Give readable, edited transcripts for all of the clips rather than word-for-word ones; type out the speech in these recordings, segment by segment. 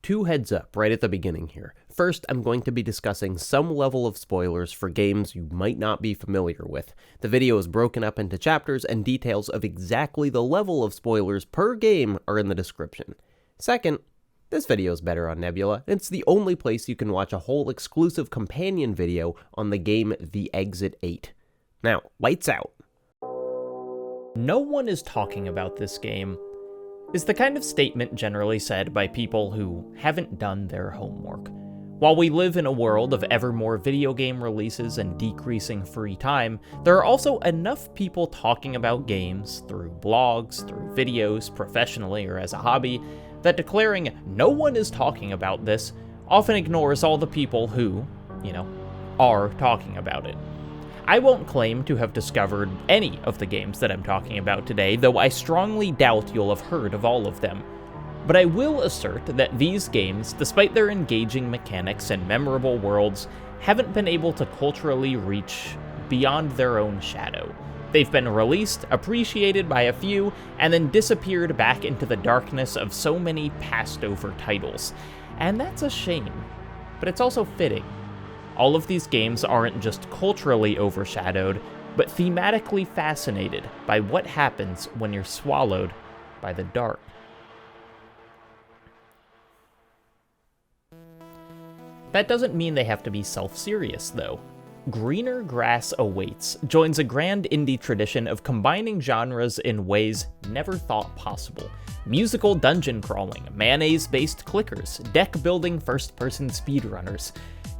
Two heads up right at the beginning here. First, I'm going to be discussing some level of spoilers for games you might not be familiar with. The video is broken up into chapters, and details of exactly the level of spoilers per game are in the description. Second, this video is better on Nebula, and it's the only place you can watch a whole exclusive companion video on the game The Exit 8. Now, lights out. No one is talking about this game is the kind of statement generally said by people who haven't done their homework. While we live in a world of ever more video game releases and decreasing free time, there are also enough people talking about games through blogs, through videos, professionally or as a hobby, that declaring no one is talking about this often ignores all the people who, are talking about it. I won't claim to have discovered any of the games that I'm talking about today, though I strongly doubt you'll have heard of all of them. But I will assert that these games, despite their engaging mechanics and memorable worlds, haven't been able to culturally reach beyond their own shadow. They've been released, appreciated by a few, and then disappeared back into the darkness of so many passed-over titles. And that's a shame, but it's also fitting. All of these games aren't just culturally overshadowed, but thematically fascinated by what happens when you're swallowed by the dark. That doesn't mean they have to be self-serious, though. Greener Grass Awaits joins a grand indie tradition of combining genres in ways never thought possible. Musical dungeon crawling, mayonnaise-based clickers, deck-building first-person speedrunners.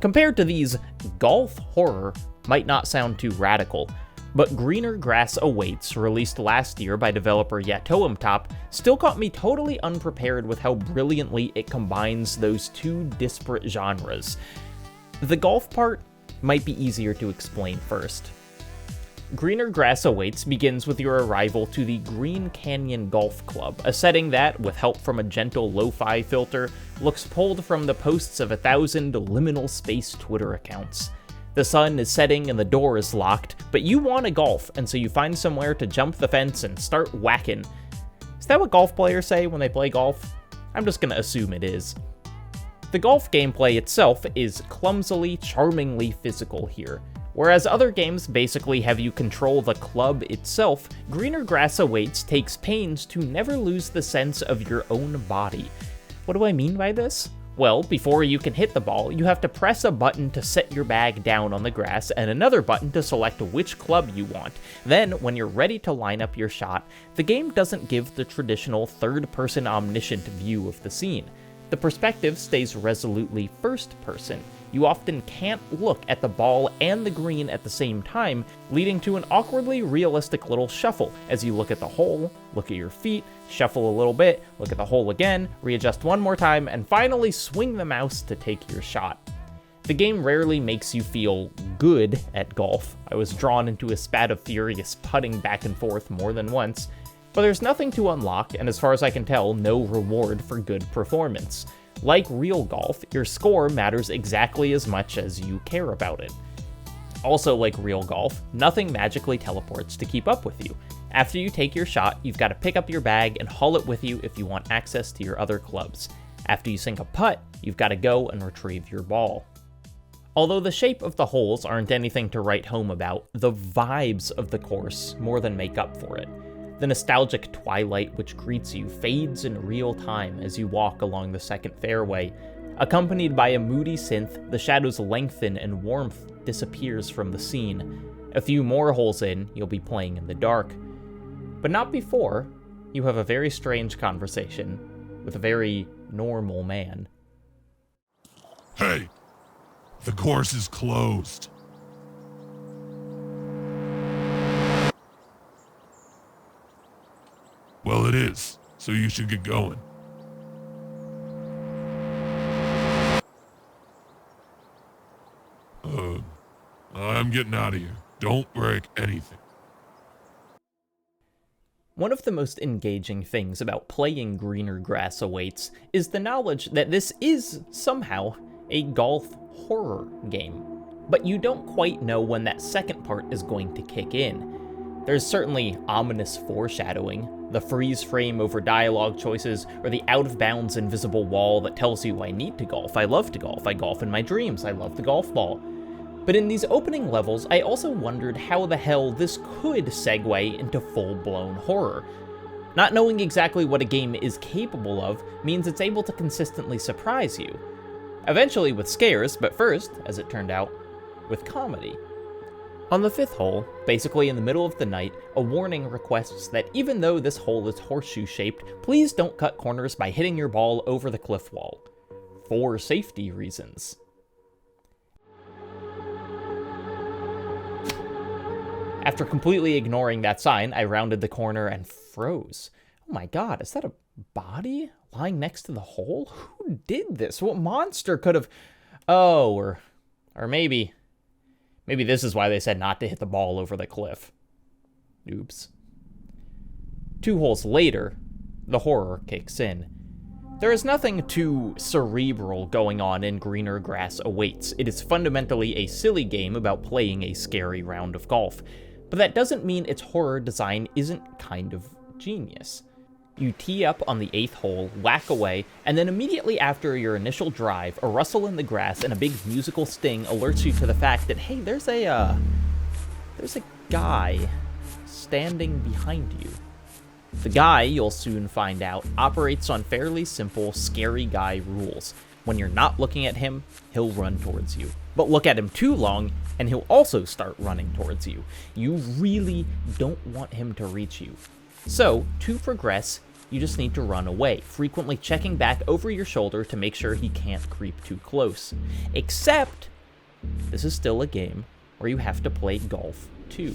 Compared to these, golf horror might not sound too radical, but Greener Grass Awaits, released last year by developer Yatoamtop, still caught me totally unprepared with how brilliantly it combines those two disparate genres. The golf part might be easier to explain first. Greener Grass Awaits begins with your arrival to the Green Canyon Golf Club, a setting that, with help from a gentle lo-fi filter, looks pulled from the posts of 1,000 liminal space Twitter accounts. The sun is setting and the door is locked, but you want to golf, and so you find somewhere to jump the fence and start whacking. Is that what golf players say when they play golf? I'm just gonna assume it is. The golf gameplay itself is clumsily, charmingly physical here. Whereas other games basically have you control the club itself, Greener Grass Awaits takes pains to never lose the sense of your own body. What do I mean by this? Well, before you can hit the ball, you have to press a button to set your bag down on the grass and another button to select which club you want. Then, when you're ready to line up your shot, the game doesn't give the traditional third-person omniscient view of the scene. The perspective stays resolutely first-person. You often can't look at the ball and the green at the same time, leading to an awkwardly realistic little shuffle as you look at the hole, look at your feet, shuffle a little bit, look at the hole again, readjust one more time, and finally swing the mouse to take your shot. The game rarely makes you feel good at golf. I was drawn into a spat of furious putting back and forth more than once, but there's nothing to unlock, and as far as I can tell, no reward for good performance. Like real golf, your score matters exactly as much as you care about it. Also, like real golf, nothing magically teleports to keep up with you. After you take your shot, you've got to pick up your bag and haul it with you if you want access to your other clubs. After you sink a putt, you've got to go and retrieve your ball. Although the shape of the holes aren't anything to write home about, the vibes of the course more than make up for it. The nostalgic twilight which greets you fades in real time as you walk along the second fairway. Accompanied by a moody synth, the shadows lengthen and warmth disappears from the scene. A few more holes in, you'll be playing in the dark. But not before you have a very strange conversation with a very normal man. Hey, the course is closed. Well, it is, so you should get going. I'm getting out of here. Don't break anything. One of the most engaging things about playing Greener Grass Awaits is the knowledge that this is somehow a golf horror game, but you don't quite know when that second part is going to kick in. There's certainly ominous foreshadowing, The freeze frame over dialogue choices, or the out-of-bounds invisible wall that tells you I need to golf, I love to golf, I golf in my dreams, I love the golf ball. But in these opening levels, I also wondered how the hell this could segue into full-blown horror. Not knowing exactly what a game is capable of means it's able to consistently surprise you. Eventually with scares, but first, as it turned out, with comedy. On the 5th hole, basically in the middle of the night, a warning requests that even though this hole is horseshoe-shaped, please don't cut corners by hitting your ball over the cliff wall. For safety reasons. After completely ignoring that sign, I rounded the corner and froze. Oh my god, is that a body lying next to the hole? Who did this? What monster could have... Oh, or maybe this is why they said not to hit the ball over the cliff. Oops. 2 holes later, the horror kicks in. There is nothing too cerebral going on in Greener Grass Awaits. It is fundamentally a silly game about playing a scary round of golf. But that doesn't mean its horror design isn't kind of genius. You tee up on the 8th hole, whack away, and then immediately after your initial drive, a rustle in the grass and a big musical sting alerts you to the fact that, hey, there's a guy standing behind you. The guy, you'll soon find out, operates on fairly simple, scary guy rules. When you're not looking at him, he'll run towards you. But look at him too long, and he'll also start running towards you. You really don't want him to reach you. So, to progress, you just need to run away, frequently checking back over your shoulder to make sure he can't creep too close. Except, this is still a game where you have to play golf too.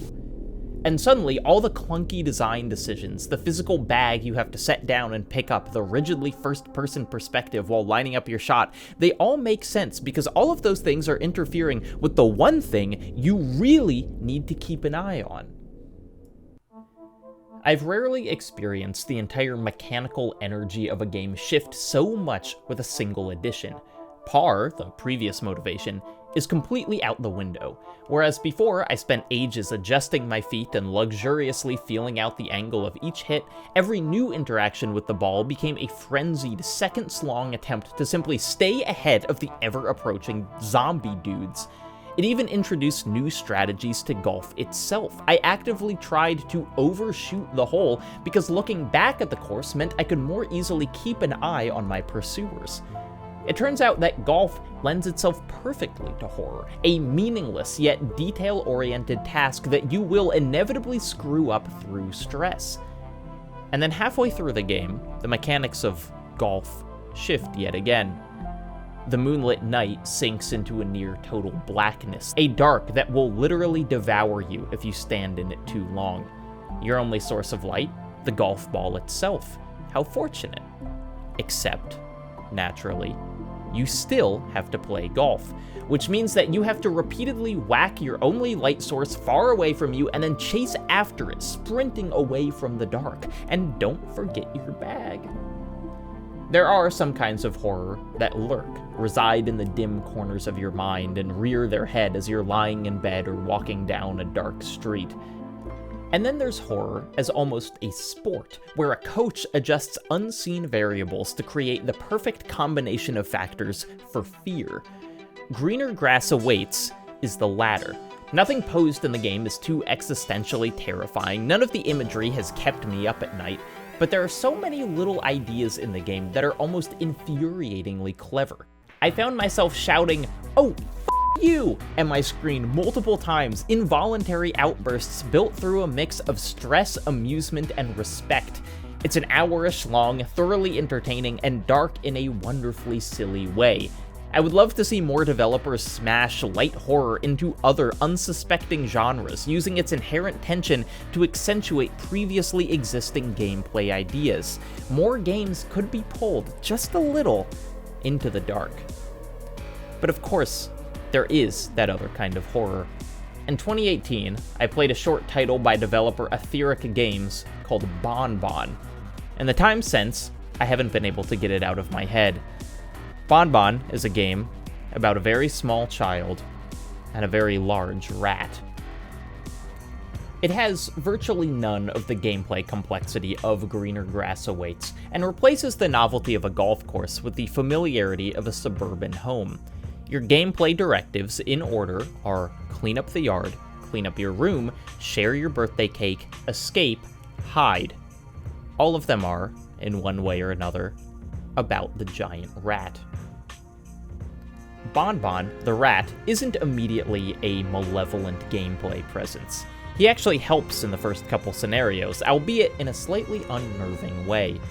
And suddenly, all the clunky design decisions, the physical bag you have to set down and pick up, the rigidly first-person perspective while lining up your shot, they all make sense because all of those things are interfering with the one thing you really need to keep an eye on. I've rarely experienced the entire mechanical energy of a game shift so much with a single edition. Par, the previous motivation, is completely out the window, whereas before I spent ages adjusting my feet and luxuriously feeling out the angle of each hit, every new interaction with the ball became a frenzied, seconds-long attempt to simply stay ahead of the ever-approaching zombie dudes. It even introduced new strategies to golf itself. I actively tried to overshoot the hole because looking back at the course meant I could more easily keep an eye on my pursuers. It turns out that golf lends itself perfectly to horror, a meaningless yet detail-oriented task that you will inevitably screw up through stress. And then halfway through the game, the mechanics of golf shift yet again. The moonlit night sinks into a near-total blackness, a dark that will literally devour you if you stand in it too long. Your only source of light? The golf ball itself. How fortunate. Except, naturally, you still have to play golf, which means that you have to repeatedly whack your only light source far away from you and then chase after it, sprinting away from the dark. And don't forget your bag. There are some kinds of horror that lurk, reside in the dim corners of your mind, and rear their head as you're lying in bed or walking down a dark street. And then there's horror as almost a sport, where a coach adjusts unseen variables to create the perfect combination of factors for fear. Greener Grass Awaits is the latter. Nothing posed in the game is too existentially terrifying, none of the imagery has kept me up at night, but there are so many little ideas in the game that are almost infuriatingly clever. I found myself shouting, "Oh, f*** you!" at my screen multiple times, involuntary outbursts built through a mix of stress, amusement, and respect. It's an hour-ish long, thoroughly entertaining, and dark in a wonderfully silly way. I would love to see more developers smash light horror into other unsuspecting genres, using its inherent tension to accentuate previously existing gameplay ideas. More games could be pulled, just a little, into the dark. But of course, there is that other kind of horror. In 2018, I played a short title by developer Etheric Games called Bonbon. In the time since, I haven't been able to get it out of my head. Bonbon is a game about a very small child and a very large rat. It has virtually none of the gameplay complexity of Greener Grass Awaits, and replaces the novelty of a golf course with the familiarity of a suburban home. Your gameplay directives, in order, are clean up the yard, clean up your room, share your birthday cake, escape, hide. All of them are, in one way or another, about the giant rat. Bonbon, the rat, isn't immediately a malevolent gameplay presence. He actually helps in the first couple scenarios, albeit in a slightly unnerving way.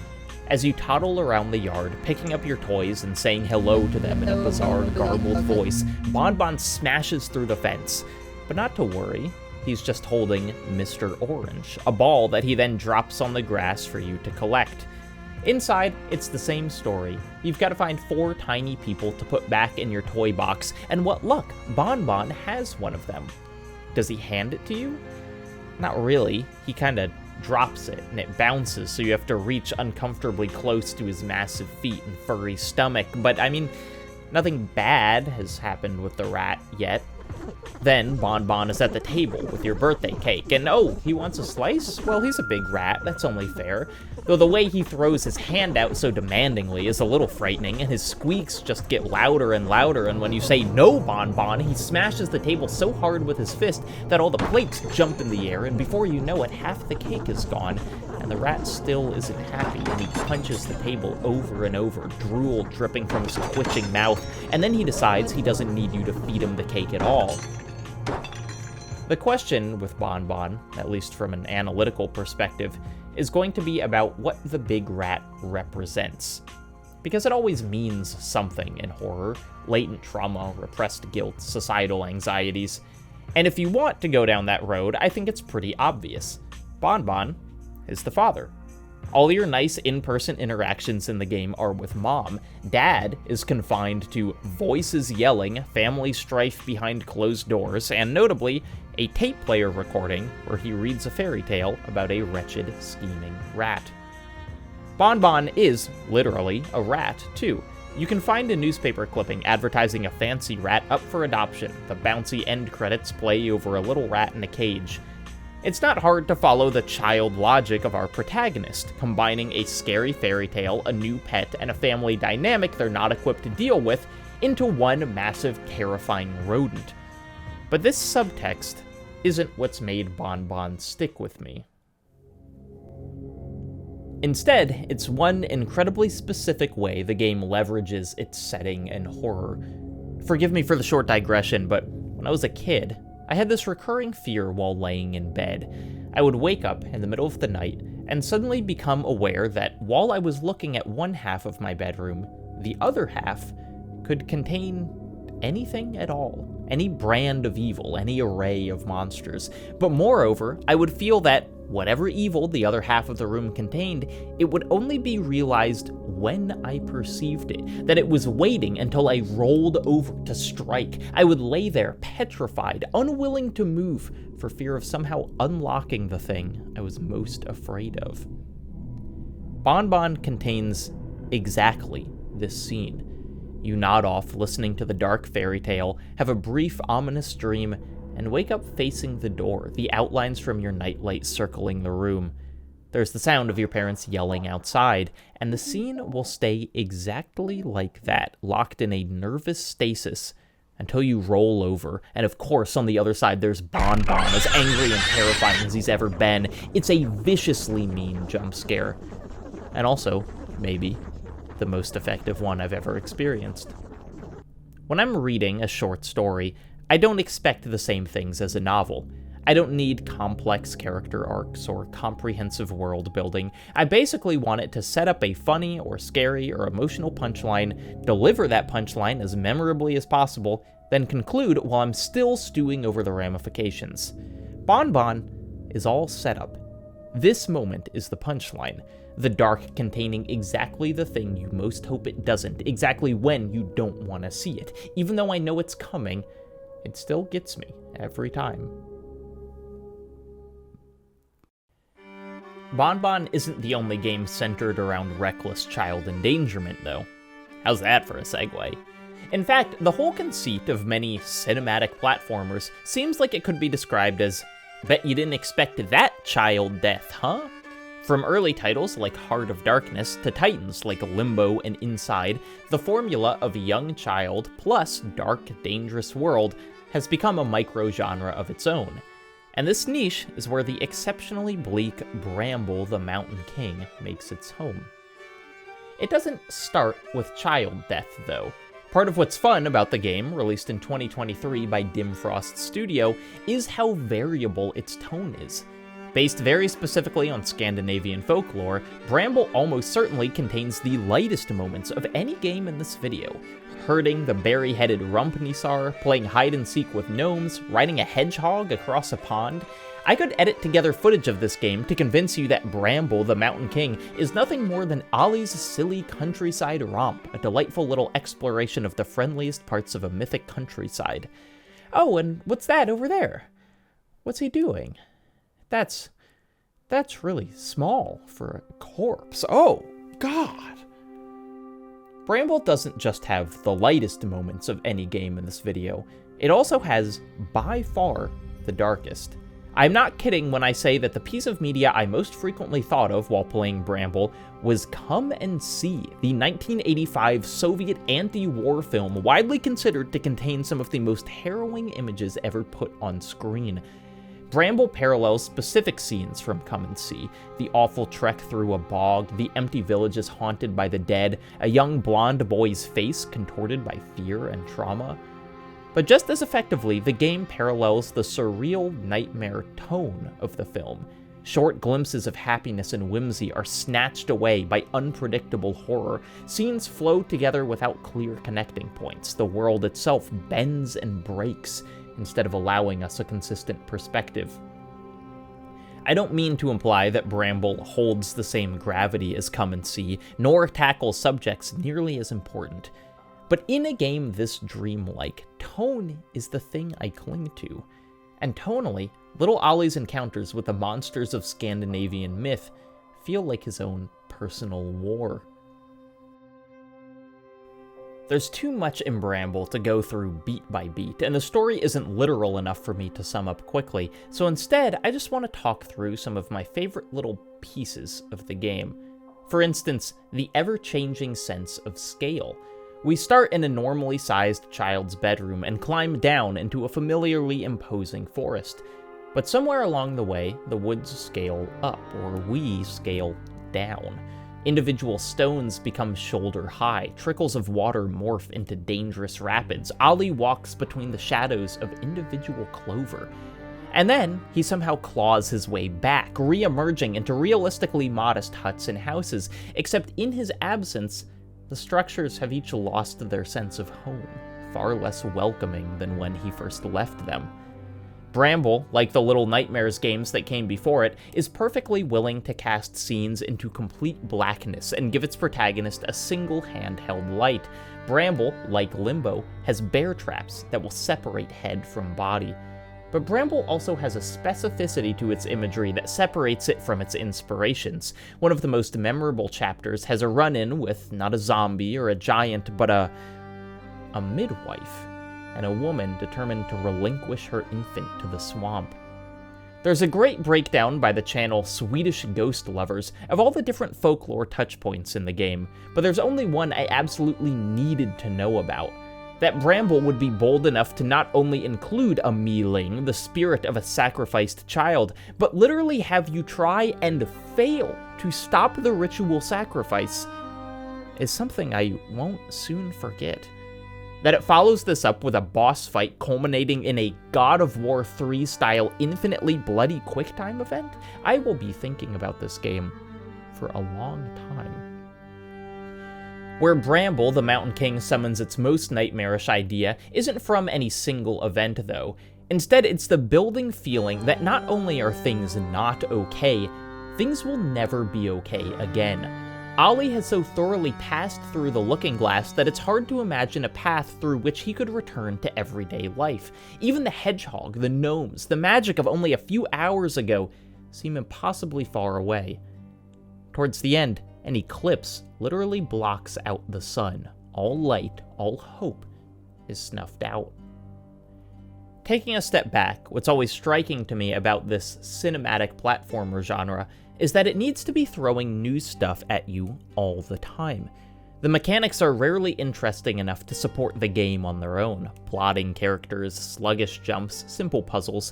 As you toddle around the yard, picking up your toys and saying hello to them in a bizarre, garbled voice, Bonbon smashes through the fence. But not to worry, he's just holding Mr. Orange, a ball that he then drops on the grass for you to collect. Inside, it's the same story. You've got to find 4 tiny people to put back in your toy box, and what luck, Bonbon has one of them. Does he hand it to you? Not really. He kinda drops it, and it bounces, so you have to reach uncomfortably close to his massive feet and furry stomach, but I mean, nothing bad has happened with the rat yet. Then Bonbon is at the table with your birthday cake, and oh, he wants a slice? Well, he's a big rat, that's only fair. Though the way he throws his hand out so demandingly is a little frightening, and his squeaks just get louder and louder, and when you say no, Bonbon, he smashes the table so hard with his fist that all the plates jump in the air, and before you know it, half the cake is gone, and the rat still isn't happy, and he punches the table over and over, drool dripping from his twitching mouth, and then he decides he doesn't need you to feed him the cake at all. The question with Bonbon, at least from an analytical perspective, is going to be about what the big rat represents. Because it always means something in horror: latent trauma, repressed guilt, societal anxieties. And if you want to go down that road, I think it's pretty obvious. Bonbon is the father. All your nice in-person interactions in the game are with Mom. Dad is confined to voices yelling, family strife behind closed doors, and notably, a tape player recording where he reads a fairy tale about a wretched, scheming rat. Bonbon is, literally, a rat, too. You can find a newspaper clipping advertising a fancy rat up for adoption. The bouncy end credits play over a little rat in a cage. It's not hard to follow the child logic of our protagonist, combining a scary fairy tale, a new pet, and a family dynamic they're not equipped to deal with into one massive, terrifying rodent. But this subtext isn't what's made Bonbon stick with me. Instead, it's one incredibly specific way the game leverages its setting and horror. Forgive me for the short digression, but when I was a kid, I had this recurring fear while laying in bed. I would wake up in the middle of the night and suddenly become aware that while I was looking at one half of my bedroom, the other half could contain anything at all. Any brand of evil, any array of monsters. But moreover, I would feel that whatever evil the other half of the room contained, it would only be realized when I perceived it, that it was waiting until I rolled over to strike. I would lay there, petrified, unwilling to move, for fear of somehow unlocking the thing I was most afraid of. Bonbon contains exactly this scene. You nod off, listening to the dark fairy tale, have a brief, ominous dream, and wake up facing the door, the outlines from your nightlight circling the room. There's the sound of your parents yelling outside, and the scene will stay exactly like that, locked in a nervous stasis, until you roll over, and of course on the other side there's Bonbon, as angry and terrifying as he's ever been. It's a viciously mean jump scare, and also, maybe, the most effective one I've ever experienced. When I'm reading a short story, I don't expect the same things as a novel. I don't need complex character arcs or comprehensive world building. I basically want it to set up a funny or scary or emotional punchline, deliver that punchline as memorably as possible, then conclude while I'm still stewing over the ramifications. Bonbon is all set up. This moment is the punchline. The dark containing exactly the thing you most hope it doesn't, exactly when you don't want to see it. Even though I know it's coming, it still gets me every time. Bonbon isn't the only game centered around reckless child endangerment, though. How's that for a segue? In fact, the whole conceit of many cinematic platformers seems like it could be described as Bet you didn't expect that child death, huh? From early titles like Heart of Darkness to titans like Limbo and Inside, the formula of young child plus dark, dangerous world has become a micro-genre of its own. And this niche is where the exceptionally bleak Bramble the Mountain King makes its home. It doesn't start with child death, though. Part of what's fun about the game, released in 2023 by Dim Frost Studio, is how variable its tone is. Based very specifically on Scandinavian folklore, Bramble almost certainly contains the lightest moments of any game in this video. Herding the berry-headed Rumpnisar, playing hide-and-seek with gnomes, riding a hedgehog across a pond. I could edit together footage of this game to convince you that Bramble the Mountain King is nothing more than Ollie's silly countryside romp, a delightful little exploration of the friendliest parts of a mythic countryside. Oh, and what's that over there? What's he doing? That's really small for a corpse. Oh, God. Bramble doesn't just have the lightest moments of any game in this video, it also has, by far, the darkest. I'm not kidding when I say that the piece of media I most frequently thought of while playing Bramble was Come and See, the 1985 Soviet anti-war film widely considered to contain some of the most harrowing images ever put on screen. Bramble parallels specific scenes from Come and See: the awful trek through a bog, the empty villages haunted by the dead, a young blonde boy's face contorted by fear and trauma. But just as effectively, the game parallels the surreal nightmare tone of the film. Short glimpses of happiness and whimsy are snatched away by unpredictable horror. Scenes flow together without clear connecting points. The world itself bends and breaks, instead of allowing us a consistent perspective. I don't mean to imply that Bramble holds the same gravity as Come and See, nor tackles subjects nearly as important. But in a game this dreamlike, tone is the thing I cling to. And tonally, little Ollie's encounters with the monsters of Scandinavian myth feel like his own personal war. There's too much in Bramble to go through beat by beat, and the story isn't literal enough for me to sum up quickly, so instead, I just want to talk through some of my favorite little pieces of the game. For instance, the ever-changing sense of scale. We start in a normally sized child's bedroom and climb down into a familiarly imposing forest. But somewhere along the way, the woods scale up, or we scale down. Individual stones become shoulder high, trickles of water morph into dangerous rapids. Ollie walks between the shadows of individual clover. And then, he somehow claws his way back, re-emerging into realistically modest huts and houses, except in his absence, the structures have each lost their sense of home, far less welcoming than when he first left them. Bramble, like the Little Nightmares games that came before it, is perfectly willing to cast scenes into complete blackness and give its protagonist a single handheld light. Bramble, like Limbo, has bear traps that will separate head from body. But Bramble also has a specificity to its imagery that separates it from its inspirations. One of the most memorable chapters has a run-in with not a zombie or a giant, but a midwife, and a woman determined to relinquish her infant to the swamp. There's a great breakdown by the channel Swedish Ghost Lovers of all the different folklore touchpoints in the game, but there's only one I absolutely needed to know about. That Bramble would be bold enough to not only include a mealing, the spirit of a sacrificed child, but literally have you try and fail to stop the ritual sacrifice is something I won't soon forget. That it follows this up with a boss fight culminating in a God of War 3 style infinitely bloody quicktime event, I will be thinking about this game for a long time. Where Bramble, the Mountain King, summons its most nightmarish idea isn't from any single event, though. Instead, it's the building feeling that not only are things not okay, things will never be okay again. Ollie has so thoroughly passed through the looking glass that it's hard to imagine a path through which he could return to everyday life. Even the hedgehog, the gnomes, the magic of only a few hours ago seem impossibly far away. Towards the end, an eclipse literally blocks out the sun. All light, all hope is snuffed out. Taking a step back, what's always striking to me about this cinematic platformer genre is that it needs to be throwing new stuff at you all the time. The mechanics are rarely interesting enough to support the game on their own. Plodding characters, sluggish jumps, simple puzzles.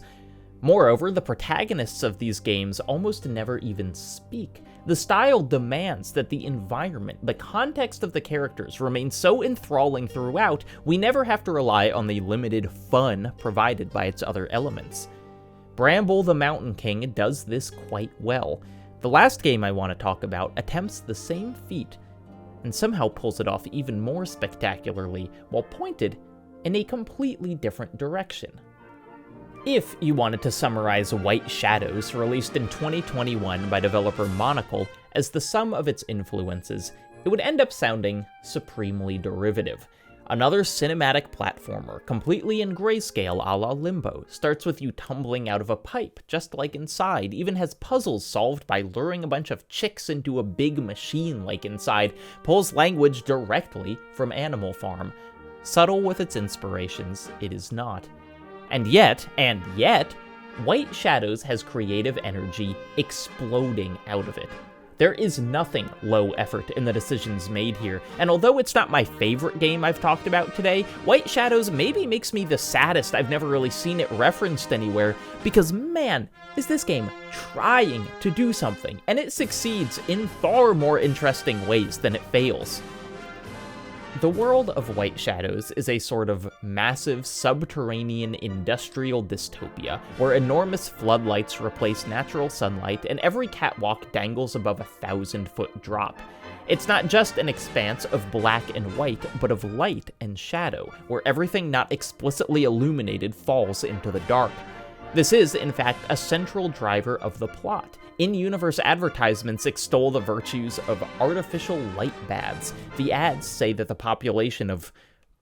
Moreover, the protagonists of these games almost never even speak. The style demands that the environment, the context of the characters remain so enthralling throughout, we never have to rely on the limited fun provided by its other elements. Bramble the Mountain King does this quite well. The last game I want to talk about attempts the same feat, and somehow pulls it off even more spectacularly while pointed in a completely different direction. If you wanted to summarize White Shadows, released in 2021 by developer Monocle, as the sum of its influences, it would end up sounding supremely derivative. Another cinematic platformer, completely in grayscale a la Limbo, starts with you tumbling out of a pipe, just like Inside, even has puzzles solved by luring a bunch of chicks into a big machine like Inside, pulls language directly from Animal Farm. Subtle with its inspirations, it is not. And yet, White Shadows has creative energy exploding out of it. There is nothing low effort in the decisions made here, and although it's not my favorite game I've talked about today, White Shadows maybe makes me the saddest I've never really seen it referenced anywhere, because man, is this game trying to do something, and it succeeds in far more interesting ways than it fails. The world of White Shadows is a sort of massive subterranean industrial dystopia, where enormous floodlights replace natural sunlight and every catwalk dangles above a 1,000-foot drop. It's not just an expanse of black and white, but of light and shadow, where everything not explicitly illuminated falls into the dark. This is, in fact, a central driver of the plot. In-universe advertisements extol the virtues of artificial light baths. The ads say that the population of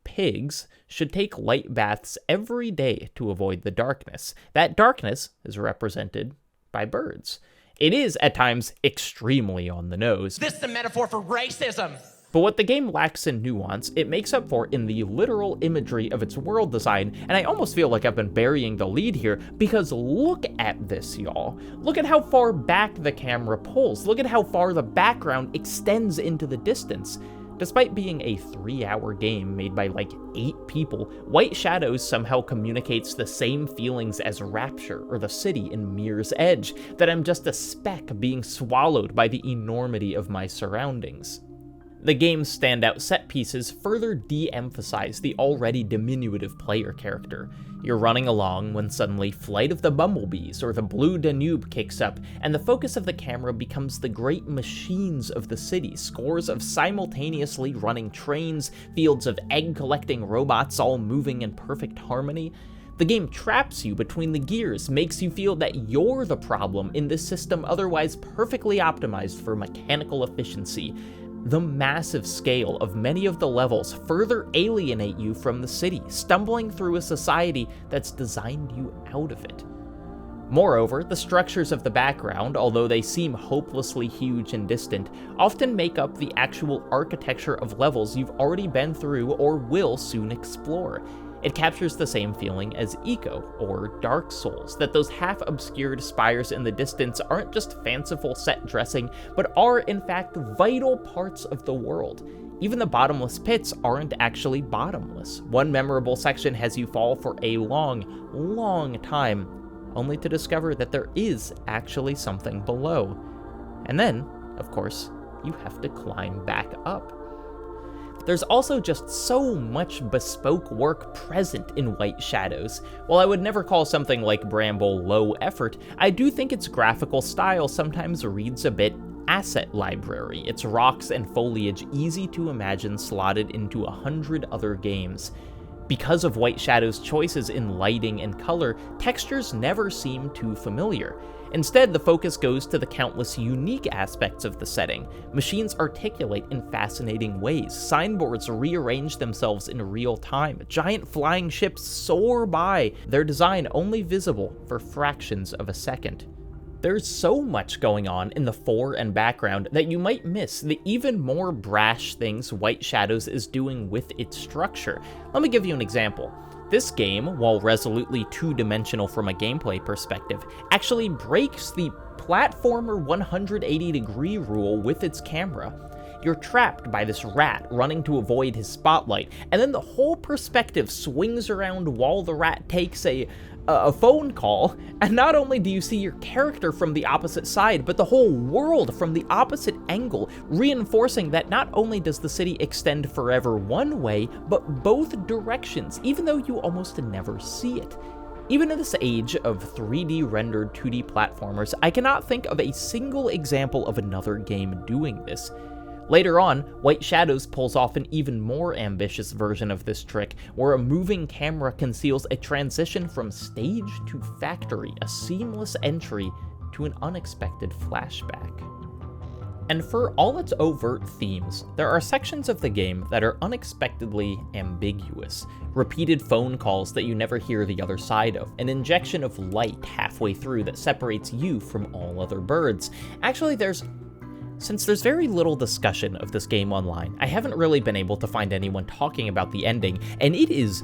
pigs should take light baths every day to avoid the darkness. That darkness is represented by birds. It is, at times, extremely on the nose. This is a metaphor for racism! But what the game lacks in nuance, it makes up for in the literal imagery of its world design, and I almost feel like I've been burying the lead here, because look at this, y'all. Look at how far back the camera pulls. Look at how far the background extends into the distance. Despite being a 3-hour game made by like 8 people, White Shadows somehow communicates the same feelings as Rapture or the city in Mirror's Edge, that I'm just a speck being swallowed by the enormity of my surroundings. The game's standout set pieces further de-emphasize the already diminutive player character. You're running along when suddenly Flight of the Bumblebees or the Blue Danube kicks up, and the focus of the camera becomes the great machines of the city, scores of simultaneously running trains, fields of egg-collecting robots all moving in perfect harmony. The game traps you between the gears, makes you feel that you're the problem in this system otherwise perfectly optimized for mechanical efficiency. The massive scale of many of the levels further alienate you from the city, stumbling through a society that's designed you out of it. Moreover, the structures of the background, although they seem hopelessly huge and distant, often make up the actual architecture of levels you've already been through or will soon explore. It captures the same feeling as Eco, or Dark Souls, that those half-obscured spires in the distance aren't just fanciful set dressing, but are in fact vital parts of the world. Even the bottomless pits aren't actually bottomless. One memorable section has you fall for a long, long time, only to discover that there is actually something below. And then, of course, you have to climb back up. There's also just so much bespoke work present in White Shadows. While I would never call something like Bramble low effort, I do think its graphical style sometimes reads a bit asset library, its rocks and foliage easy to imagine slotted into 100 other games. Because of White Shadow's choices in lighting and color, textures never seem too familiar. Instead, the focus goes to the countless unique aspects of the setting. Machines articulate in fascinating ways, signboards rearrange themselves in real time, giant flying ships soar by, their design only visible for fractions of a second. There's so much going on in the fore and background that you might miss the even more brash things White Shadows is doing with its structure. Let me give you an example. This game, while resolutely two-dimensional from a gameplay perspective, actually breaks the platformer 180-degree rule with its camera. You're trapped by this rat running to avoid his spotlight, and then the whole perspective swings around while the rat takes a phone call, and not only do you see your character from the opposite side, but the whole world from the opposite angle, reinforcing that not only does the city extend forever one way, but both directions, even though you almost never see it. Even in this age of 3D rendered 2D platformers, I cannot think of a single example of another game doing this. Later on, White Shadows pulls off an even more ambitious version of this trick, where a moving camera conceals a transition from stage to factory, a seamless entry to an unexpected flashback. And for all its overt themes, there are sections of the game that are unexpectedly ambiguous. Repeated phone calls that you never hear the other side of, an injection of light halfway through that separates you from all other birds. Actually, since there's very little discussion of this game online, I haven't really been able to find anyone talking about the ending, and it is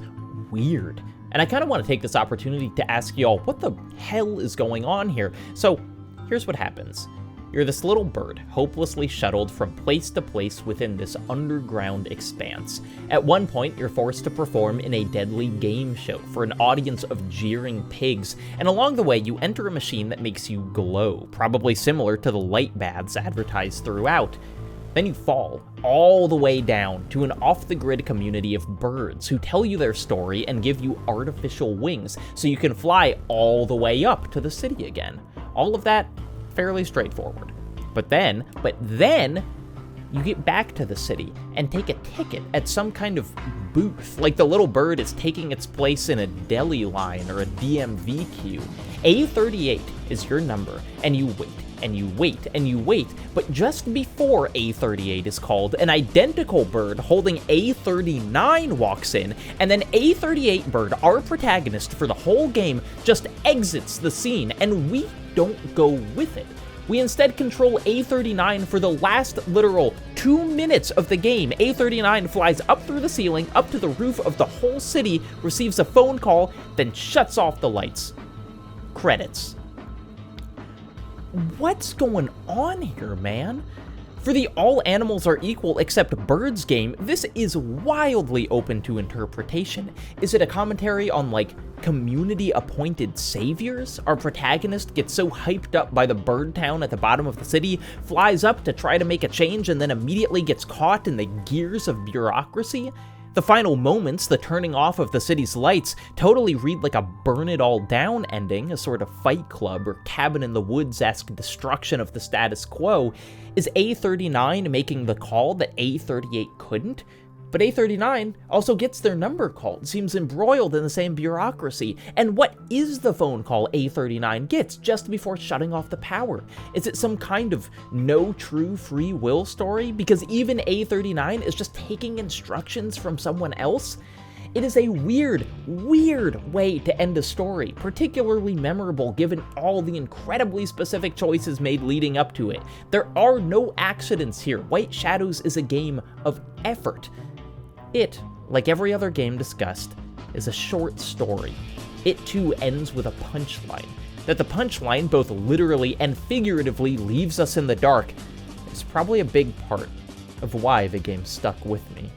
weird. And I kind of want to take this opportunity to ask y'all, what the hell is going on here? So, here's what happens. You're this little bird, hopelessly shuttled from place to place within this underground expanse. At one point, you're forced to perform in a deadly game show for an audience of jeering pigs, and along the way, you enter a machine that makes you glow, probably similar to the light baths advertised throughout. Then you fall all the way down to an off-the-grid community of birds who tell you their story and give you artificial wings so you can fly all the way up to the city again. All of that fairly straightforward. But then, you get back to the city and take a ticket at some kind of booth, like the little bird is taking its place in a deli line or a DMV queue. A38 is your number, and you wait, and you wait, and you wait, but just before A38 is called, an identical bird holding A39 walks in, and then A38 bird, our protagonist for the whole game, just exits the scene, and we don't go with it. We instead control A39 for the last literal 2 minutes of the game. A39 flies up through the ceiling, up to the roof of the whole city, receives a phone call, then shuts off the lights. Credits. What's going on here, man? For the all animals are equal except birds game, this is wildly open to interpretation. Is it a commentary on, like, community-appointed saviors? Our protagonist gets so hyped up by the bird town at the bottom of the city, flies up to try to make a change, and then immediately gets caught in the gears of bureaucracy? The final moments, the turning off of the city's lights, totally read like a burn it all down ending, a sort of Fight Club or Cabin in the Woods-esque destruction of the status quo. Is A39 making the call that A38 couldn't? But A39 also gets their number called, seems embroiled in the same bureaucracy. And what is the phone call A39 gets just before shutting off the power? Is it some kind of no true free will story? Because even A39 is just taking instructions from someone else? It is a weird way to end a story, particularly memorable given all the incredibly specific choices made leading up to it. There are no accidents here. White Shadows is a game of effort. It, like every other game discussed, is a short story. It too ends with a punchline. That the punchline both literally and figuratively leaves us in the dark is probably a big part of why the game stuck with me.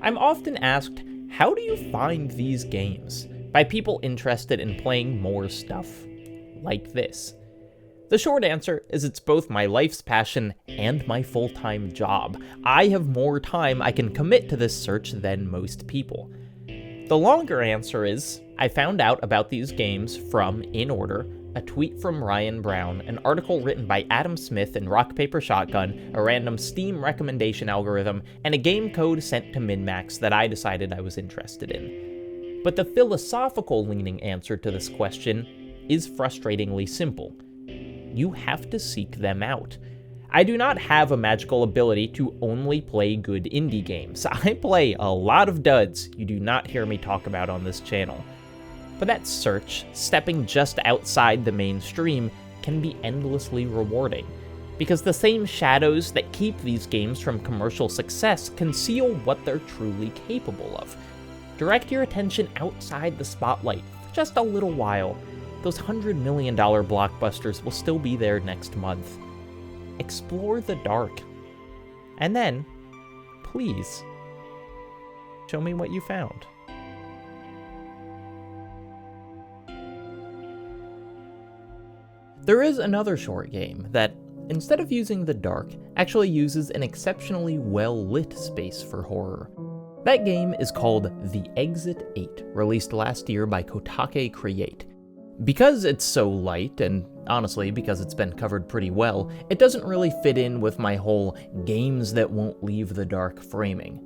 I'm often asked, how do you find these games? By people interested in playing more stuff like this. The short answer is it's both my life's passion and my full-time job. I have more time I can commit to this search than most people. The longer answer is, I found out about these games from, in order, a tweet from Ryan Brown, an article written by Adam Smith in Rock Paper Shotgun, a random Steam recommendation algorithm, and a game code sent to MinMax that I decided I was interested in. But the philosophical-leaning answer to this question is frustratingly simple. You have to seek them out. I do not have a magical ability to only play good indie games. I play a lot of duds you do not hear me talk about on this channel. But that search, stepping just outside the mainstream, can be endlessly rewarding, because the same shadows that keep these games from commercial success conceal what they're truly capable of. Direct your attention outside the spotlight for just a little while. Those $100 million blockbusters will still be there next month. Explore the dark. And then, please, show me what you found. There is another short game that, instead of using the dark, actually uses an exceptionally well-lit space for horror. That game is called The Exit 8, released last year by Kotake Create. Because it's so light, and honestly because it's been covered pretty well, it doesn't really fit in with my whole games that won't leave the dark framing.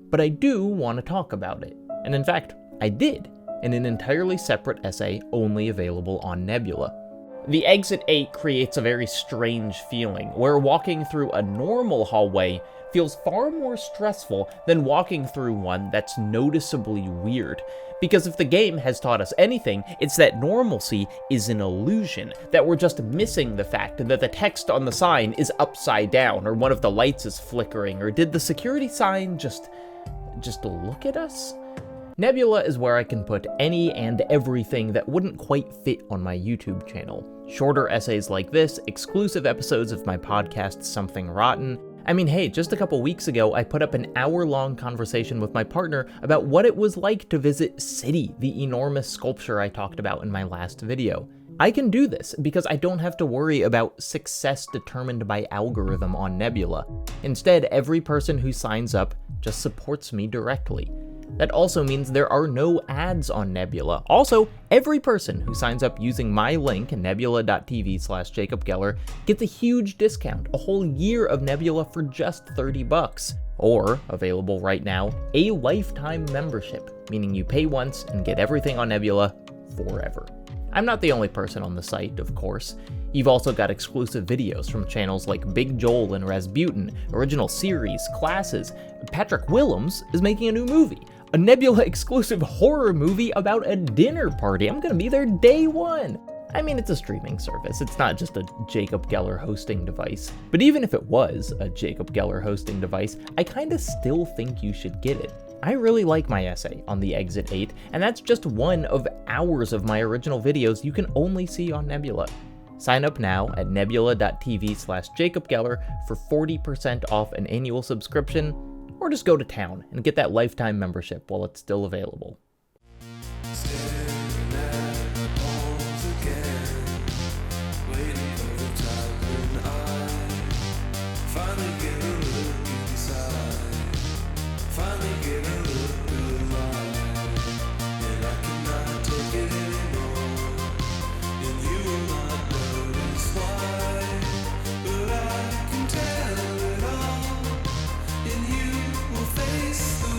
But I do want to talk about it, and in fact, I did, in an entirely separate essay only available on Nebula. The Exit 8 creates a very strange feeling, where walking through a normal hallway feels far more stressful than walking through one that's noticeably weird. Because if the game has taught us anything, it's that normalcy is an illusion, that we're just missing the fact that the text on the sign is upside down, or one of the lights is flickering, or did the security sign just look at us? Nebula is where I can put any and everything that wouldn't quite fit on my YouTube channel. Shorter essays like this, exclusive episodes of my podcast Something Rotten. I mean, hey, just a couple weeks ago, I put up an hour-long conversation with my partner about what it was like to visit City, the enormous sculpture I talked about in my last video. I can do this because I don't have to worry about success determined by algorithm on Nebula. Instead, every person who signs up just supports me directly. That also means there are no ads on Nebula. Also, every person who signs up using my link, nebula.tv/JacobGeller, gets a huge discount, a whole year of Nebula for just $30. Or, available right now, a lifetime membership, meaning you pay once and get everything on Nebula forever. I'm not the only person on the site, of course. You've also got exclusive videos from channels like Big Joel and Rasputin, original series, classes. Patrick Willems is making a new movie, a Nebula exclusive horror movie about a dinner party. I'm gonna be there day one. I mean, it's a streaming service. It's not just a Jacob Geller hosting device. But even if it was a Jacob Geller hosting device, I kinda still think you should get it. I really like my essay on the Exit 8, and that's just one of hours of my original videos you can only see on Nebula. Sign up now at nebula.tv/JacobGeller for 40% off an annual subscription, or just go to town and get that lifetime membership while it's still available. Face the